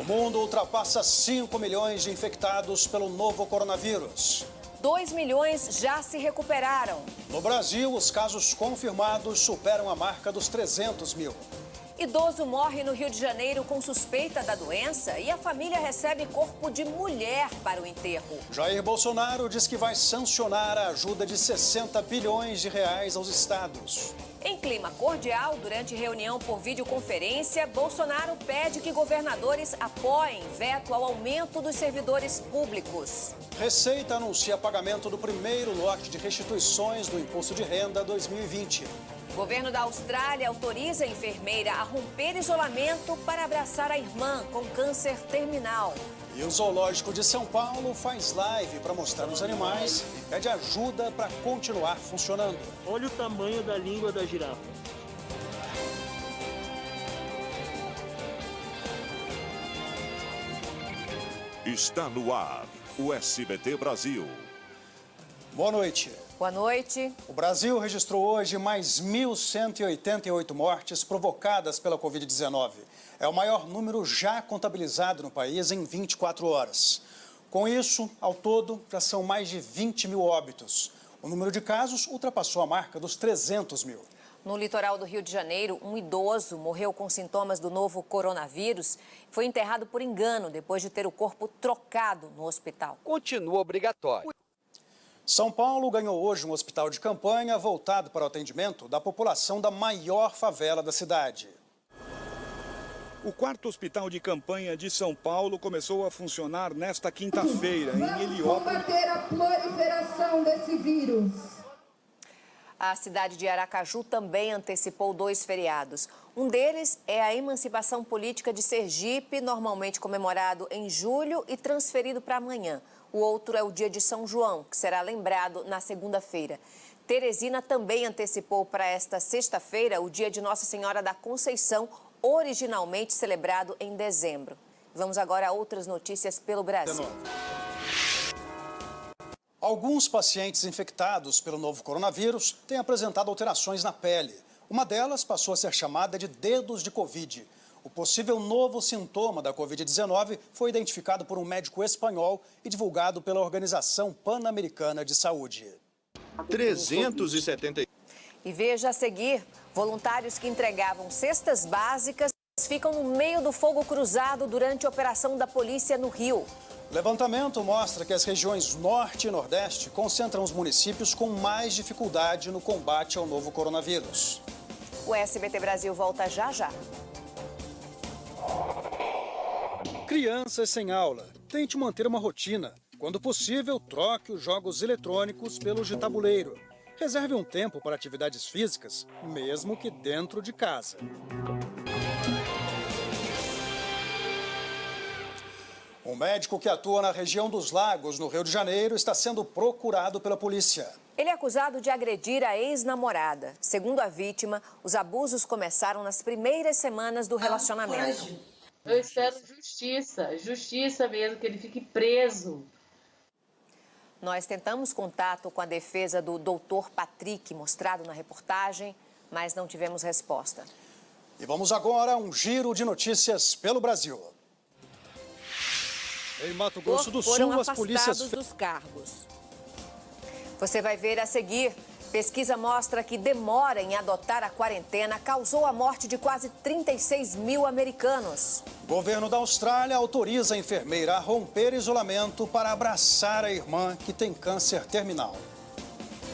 O mundo ultrapassa 5 milhões de infectados pelo novo coronavírus. 2 milhões já se recuperaram. No Brasil, os casos confirmados superam a marca dos 300 mil. Idoso morre no Rio de Janeiro com suspeita da doença e a família recebe corpo de mulher para o enterro. Jair Bolsonaro diz que vai sancionar a ajuda de 60 bilhões de reais aos estados. Em clima cordial, durante reunião por videoconferência, Bolsonaro pede que governadores apoiem veto ao aumento dos servidores públicos. Receita anuncia pagamento do primeiro lote de restituições do Imposto de Renda 2020. O governo da Austrália autoriza a enfermeira a romper isolamento para abraçar a irmã com câncer terminal. E o Zoológico de São Paulo faz live para mostrar os animais e pede ajuda para continuar funcionando. Olha o tamanho da língua da girafa. Está no ar o SBT Brasil. Boa noite. Boa noite. O Brasil registrou hoje mais 1.188 mortes provocadas pela Covid-19. É o maior número já contabilizado no país em 24 horas. Com isso, ao todo, já são mais de 20 mil óbitos. O número de casos ultrapassou a marca dos 300 mil. No litoral do Rio de Janeiro, um idoso morreu com sintomas do novo coronavírus. Foi enterrado por engano depois de ter o corpo trocado no hospital. Continua obrigatório. São Paulo ganhou hoje um hospital de campanha voltado para o atendimento da população da maior favela da cidade. O quarto hospital de campanha de São Paulo começou a funcionar nesta quinta-feira, em Heliópolis. Combater a proliferação desse vírus. A cidade de Aracaju também antecipou 2 feriados. Um deles é a emancipação política de Sergipe, normalmente comemorado em julho e transferido para amanhã. O outro é o dia de São João, que será lembrado na segunda-feira. Teresina também antecipou para esta sexta-feira o dia de Nossa Senhora da Conceição, originalmente celebrado em dezembro. Vamos agora a outras notícias pelo Brasil. Alguns pacientes infectados pelo novo coronavírus têm apresentado alterações na pele. Uma delas passou a ser chamada de dedos de Covid. O possível novo sintoma da Covid-19 foi identificado por um médico espanhol e divulgado pela Organização Pan-Americana de Saúde. 370. E veja a seguir, voluntários que entregavam cestas básicas ficam no meio do fogo cruzado durante a operação da polícia no Rio. O levantamento mostra que as regiões Norte e Nordeste concentram os municípios com mais dificuldade no combate ao novo coronavírus. O SBT Brasil volta já já. Crianças sem aula. Tente manter uma rotina. Quando possível, troque os jogos eletrônicos pelos de tabuleiro. Reserve um tempo para atividades físicas, mesmo que dentro de casa. Um médico que atua na região dos Lagos, no Rio de Janeiro, está sendo procurado pela polícia. Ele é acusado de agredir a ex-namorada. Segundo a vítima, os abusos começaram nas primeiras semanas do relacionamento. Eu espero justiça mesmo, que ele fique preso. Nós tentamos contato com a defesa do doutor Patrick, mostrado na reportagem, mas não tivemos resposta. E vamos agora a um giro de notícias pelo Brasil. Em Mato Grosso do Sul, as polícias dos cargos. Você vai ver a seguir. Pesquisa mostra que demora em adotar a quarentena causou a morte de quase 36 mil americanos. O governo da Austrália autoriza a enfermeira a romper isolamento para abraçar a irmã que tem câncer terminal.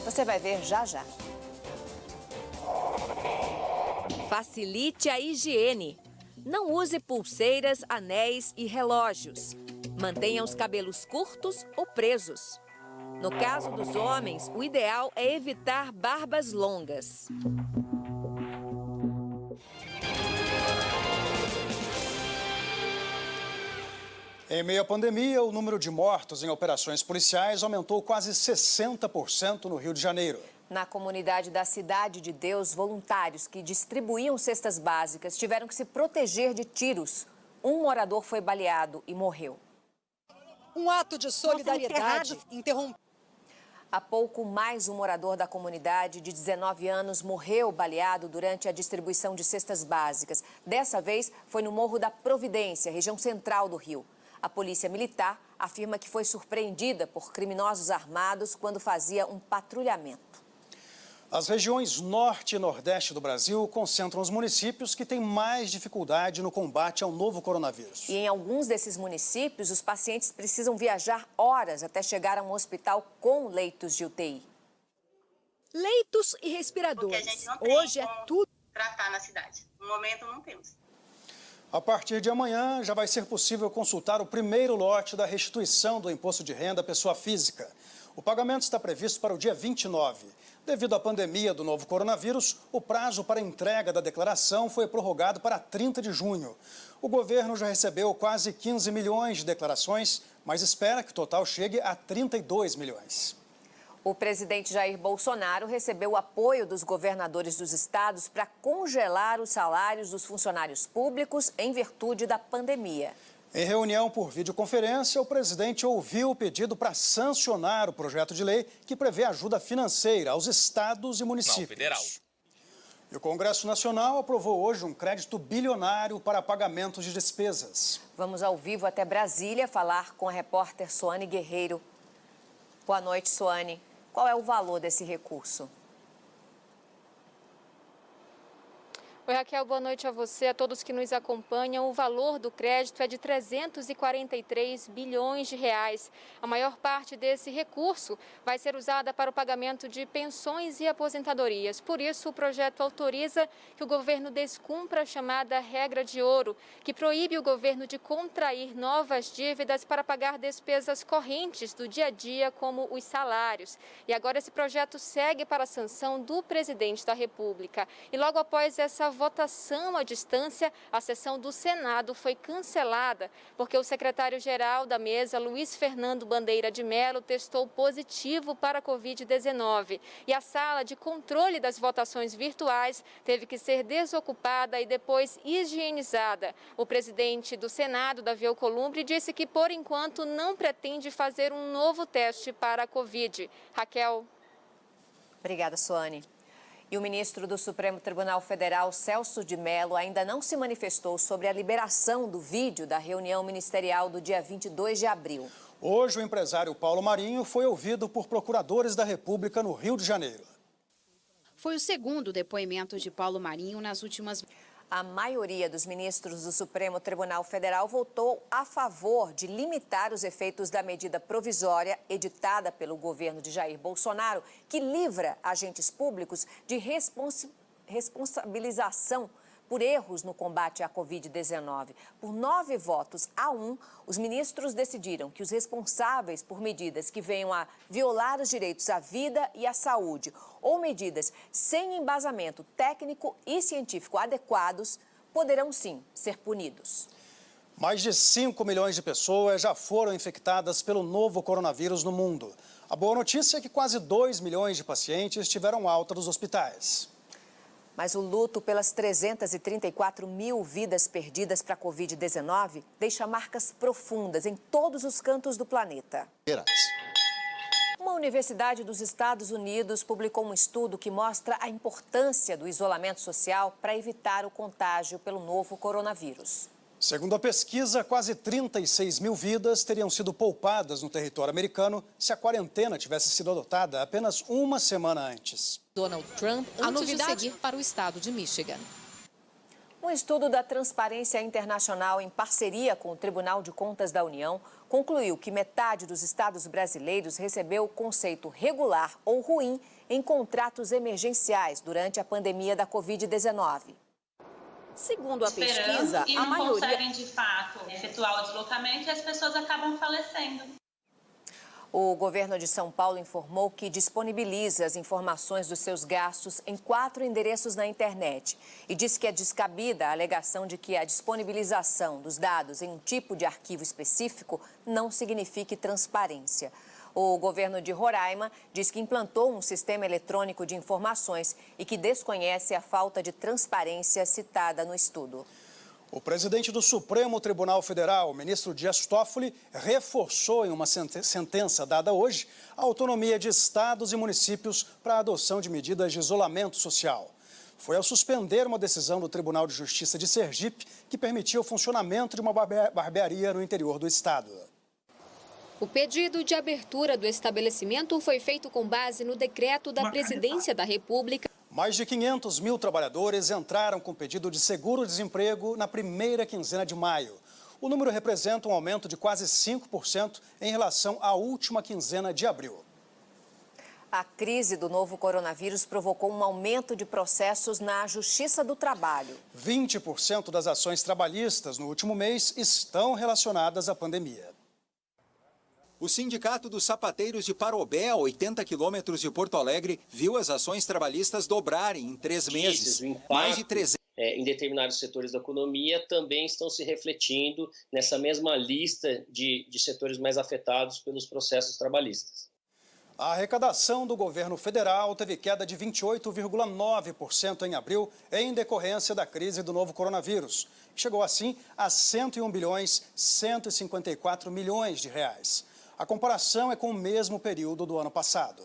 Você vai ver já já. Facilite a higiene. Não use pulseiras, anéis e relógios. Mantenha os cabelos curtos ou presos. No caso dos homens, o ideal é evitar barbas longas. Em meio à pandemia, o número de mortos em operações policiais aumentou quase 60% no Rio de Janeiro. Na comunidade da Cidade de Deus, voluntários que distribuíam cestas básicas tiveram que se proteger de tiros. Um morador foi baleado e morreu. Um ato de solidariedade interrompeu. Há pouco, mais um morador da comunidade de 19 anos morreu baleado durante a distribuição de cestas básicas. Dessa vez, foi no Morro da Providência, região central do Rio. A polícia militar afirma que foi surpreendida por criminosos armados quando fazia um patrulhamento. As regiões norte e nordeste do Brasil concentram os municípios que têm mais dificuldade no combate ao novo coronavírus. E em alguns desses municípios, os pacientes precisam viajar horas até chegar a um hospital com leitos de UTI. Leitos e respiradores. Porque a gente não tem Hoje é tudo. Tratar na cidade. No momento não temos. A partir de amanhã, já vai ser possível consultar o primeiro lote da restituição do imposto de renda à pessoa física. O pagamento está previsto para o dia 29. Devido à pandemia do novo coronavírus, o prazo para entrega da declaração foi prorrogado para 30 de junho. O governo já recebeu quase 15 milhões de declarações, mas espera que o total chegue a 32 milhões. O presidente Jair Bolsonaro recebeu o apoio dos governadores dos estados para congelar os salários dos funcionários públicos em virtude da pandemia. Em reunião por videoconferência, o presidente ouviu o pedido para sancionar o projeto de lei que prevê ajuda financeira aos estados e municípios. Federal. E o Congresso Nacional aprovou hoje um crédito bilionário para pagamentos de despesas. Vamos ao vivo até Brasília falar com a repórter Soane Guerreiro. Boa noite, Soane. Qual é o valor desse recurso? Oi, Raquel, boa noite a você, a todos que nos acompanham. O valor do crédito é de 343 bilhões de reais. A maior parte desse recurso vai ser usada para o pagamento de pensões e aposentadorias. Por isso, o projeto autoriza que o governo descumpra a chamada regra de ouro, que proíbe o governo de contrair novas dívidas para pagar despesas correntes do dia a dia, como os salários. E agora esse projeto segue para a sanção do presidente da República. E logo após essa votação à distância, a sessão do Senado foi cancelada porque o secretário-geral da mesa, Luiz Fernando Bandeira de Mello, testou positivo para a Covid-19. E a sala de controle das votações virtuais teve que ser desocupada e depois higienizada. O presidente do Senado, Davi Alcolumbre, disse que, por enquanto, não pretende fazer um novo teste para a Covid. Raquel. Obrigada, Soane. E o ministro do Supremo Tribunal Federal, Celso de Mello, ainda não se manifestou sobre a liberação do vídeo da reunião ministerial do dia 22 de abril. Hoje, o empresário Paulo Marinho foi ouvido por procuradores da República no Rio de Janeiro. Foi o segundo depoimento de Paulo Marinho nas últimas... A maioria dos ministros do Supremo Tribunal Federal votou a favor de limitar os efeitos da medida provisória editada pelo governo de Jair Bolsonaro, que livra agentes públicos de responsabilização por erros no combate à Covid-19. Por 9 votos a 1, os ministros decidiram que os responsáveis por medidas que venham a violar os direitos à vida e à saúde ou medidas sem embasamento técnico e científico adequados poderão, sim, ser punidos. Mais de 5 milhões de pessoas já foram infectadas pelo novo coronavírus no mundo. A boa notícia é que quase 2 milhões de pacientes tiveram alta dos hospitais. Mas o luto pelas 334 mil vidas perdidas para a Covid-19 deixa marcas profundas em todos os cantos do planeta. Uma universidade dos Estados Unidos publicou um estudo que mostra a importância do isolamento social para evitar o contágio pelo novo coronavírus. Segundo a pesquisa, quase 36 mil vidas teriam sido poupadas no território americano se a quarentena tivesse sido adotada apenas uma semana antes. Donald Trump antes de seguir para o estado de Michigan. Um estudo da Transparência Internacional, em parceria com o Tribunal de Contas da União, concluiu que metade dos estados brasileiros recebeu o conceito regular ou ruim em contratos emergenciais durante a pandemia da Covid-19. Segundo a pesquisa, e a não maioria... conseguem, de fato, efetuar o deslocamento e as pessoas acabam falecendo. O governo de São Paulo informou que disponibiliza as informações dos seus gastos em 4 endereços na internet e disse que é descabida a alegação de que a disponibilização dos dados em um tipo de arquivo específico não signifique transparência. O governo de Roraima diz que implantou um sistema eletrônico de informações e que desconhece a falta de transparência citada no estudo. O presidente do Supremo Tribunal Federal, o ministro Dias Toffoli, reforçou em uma sentença dada hoje a autonomia de estados e municípios para a adoção de medidas de isolamento social. Foi ao suspender uma decisão do Tribunal de Justiça de Sergipe que permitia o funcionamento de uma barbearia no interior do estado. O pedido de abertura do estabelecimento foi feito com base no decreto da Presidência da República. Mais de 500 mil trabalhadores entraram com pedido de seguro-desemprego na primeira quinzena de maio. O número representa um aumento de quase 5% em relação à última quinzena de abril. A crise do novo coronavírus provocou um aumento de processos na Justiça do Trabalho. 20% das ações trabalhistas no último mês estão relacionadas à pandemia. O Sindicato dos Sapateiros de Parobé, a 80 quilômetros de Porto Alegre, viu as ações trabalhistas dobrarem em 3 meses. Mais de 300. Em determinados setores da economia também estão se refletindo nessa mesma lista de setores mais afetados pelos processos trabalhistas. A arrecadação do governo federal teve queda de 28,9% em abril em decorrência da crise do novo coronavírus. Chegou assim a 101 bilhões 154 milhões de reais. A comparação é com o mesmo período do ano passado.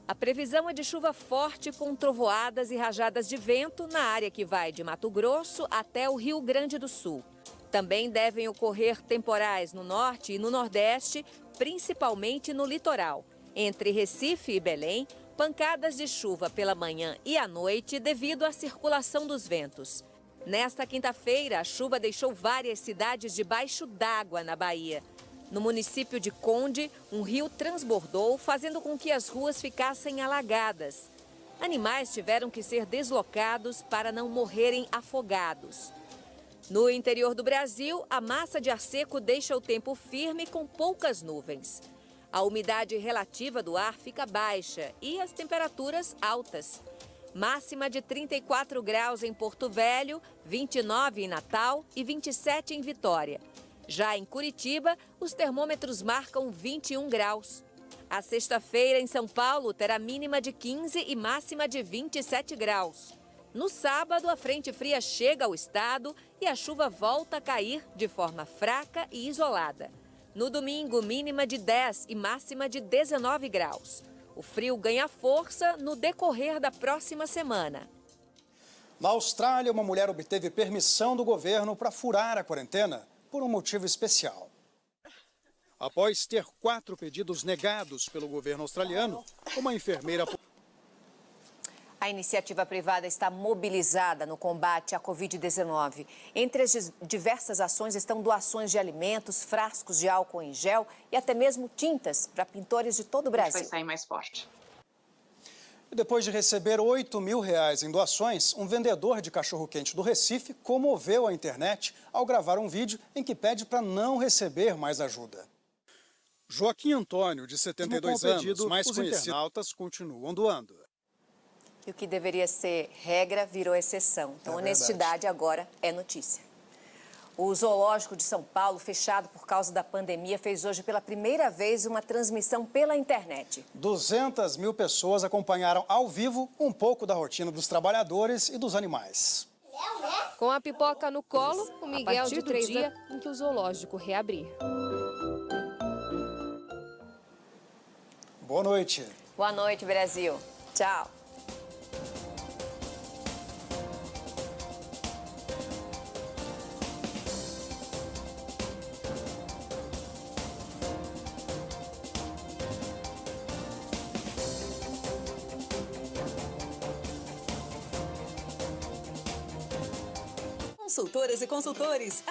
A previsão é de chuva forte com trovoadas e rajadas de vento na área que vai de Mato Grosso até o Rio Grande do Sul. Também devem ocorrer temporais no norte e no nordeste, principalmente no litoral. Entre Recife e Belém, pancadas de chuva pela manhã e à noite devido à circulação dos ventos. Nesta quinta-feira, a chuva deixou várias cidades debaixo d'água na Bahia. No município de Conde, um rio transbordou, fazendo com que as ruas ficassem alagadas. Animais tiveram que ser deslocados para não morrerem afogados. No interior do Brasil, a massa de ar seco deixa o tempo firme com poucas nuvens. A umidade relativa do ar fica baixa e as temperaturas altas. Máxima de 34 graus em Porto Velho, 29 em Natal e 27 em Vitória. Já em Curitiba, os termômetros marcam 21 graus. A sexta-feira em São Paulo terá mínima de 15 e máxima de 27 graus. No sábado, a frente fria chega ao estado e a chuva volta a cair de forma fraca e isolada. No domingo, mínima de 10 e máxima de 19 graus. O frio ganha força no decorrer da próxima semana. Na Austrália, uma mulher obteve permissão do governo para furar a quarentena por um motivo especial. Após ter 4 pedidos negados pelo governo australiano, uma enfermeira... A iniciativa privada está mobilizada no combate à Covid-19. Entre as diversas ações estão doações de alimentos, frascos de álcool em gel e até mesmo tintas para pintores de todo o Brasil. Vai sair mais forte. Depois de receber R$8 mil em doações, um vendedor de cachorro-quente do Recife comoveu a internet ao gravar um vídeo em que pede para não receber mais ajuda. Joaquim Antônio, de 72 anos, mais conhecido, os internautas continuam doando. E o que deveria ser regra virou exceção. Então, honestidade agora é notícia. O Zoológico de São Paulo, fechado por causa da pandemia, fez hoje pela primeira vez uma transmissão pela internet. 200 mil pessoas acompanharam ao vivo um pouco da rotina dos trabalhadores e dos animais. Com a pipoca no colo, o Miguel de 3 anos em que o zoológico reabrir. Boa noite. Boa noite, Brasil. Tchau. Consultoras e consultores.